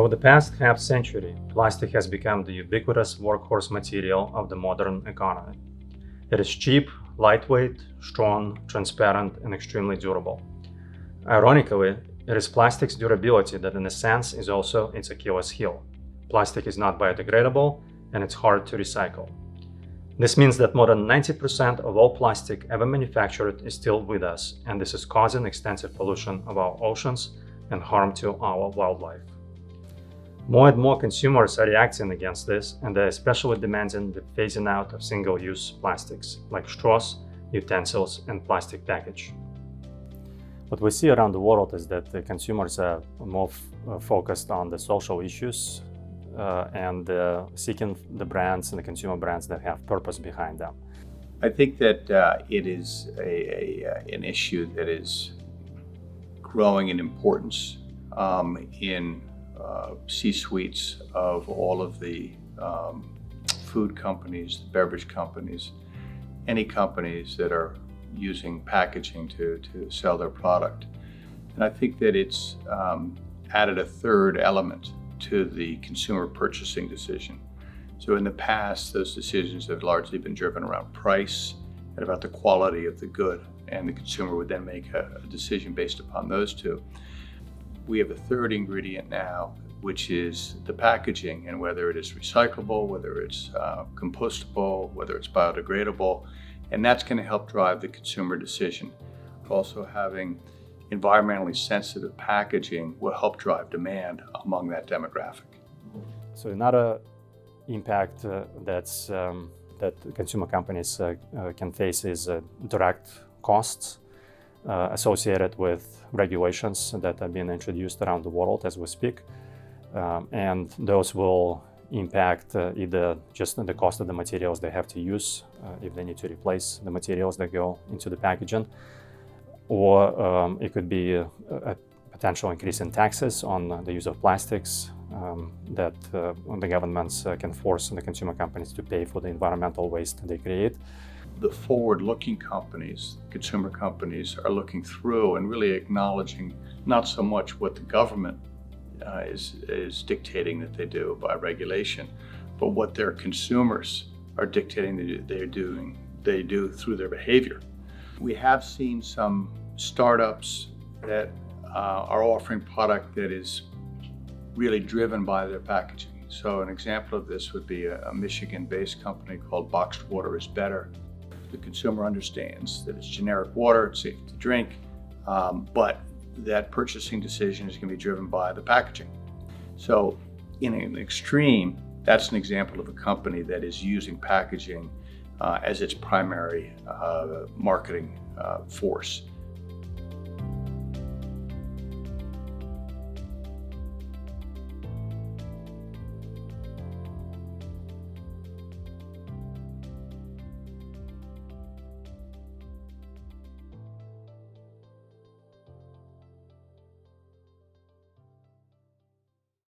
Over the past half century, plastic has become the ubiquitous workhorse material of the modern economy. It is cheap, lightweight, strong, transparent, and extremely durable. Ironically, it is plastic's durability that in a sense is also its Achilles heel. Plastic is not biodegradable and it's hard to recycle. This means that more than 90% of all plastic ever manufactured is still with us, and this is causing extensive pollution of our oceans and harm to our wildlife. More and more consumers are reacting against this, and they're especially demanding the phasing out of single-use plastics like straws, utensils, and plastic package. What we see around the world is that the consumers are more focused on the social issues and seeking the brands and the consumer brands that have purpose behind them. I think that it is an issue that is growing in importance in C-suites of all of the food companies, beverage companies, any companies that are using packaging to sell their product. And I think that it's added a third element to the consumer purchasing decision. So in the past, those decisions have largely been driven around price and about the quality of the good, and the consumer would then make a decision based upon those two. We have a third ingredient now, which is the packaging, and whether it is recyclable, whether it's compostable, whether it's biodegradable, and that's going to help drive the consumer decision. Also, having environmentally sensitive packaging will help drive demand among that demographic. So another impact that consumer companies can face is direct costs associated with regulations that are being introduced around the world as we speak. And those will impact either just the cost of the materials they have to use if they need to replace the materials that go into the packaging, or it could be a potential increase in taxes on the use of plastics that the governments can force the consumer companies to pay for the environmental waste they create. The forward-looking companies, consumer companies, are looking through and really acknowledging not so much what the government is dictating that they do by regulation, but what their consumers are dictating they do through their behavior. We have seen some startups that are offering product that is really driven by their packaging. So an example of this would be a Michigan-based company called Boxed Water is Better. The consumer understands that it's generic water, it's safe to drink, but that purchasing decision is going to be driven by the packaging. So in an extreme, that's an example of a company that is using packaging as its primary marketing force.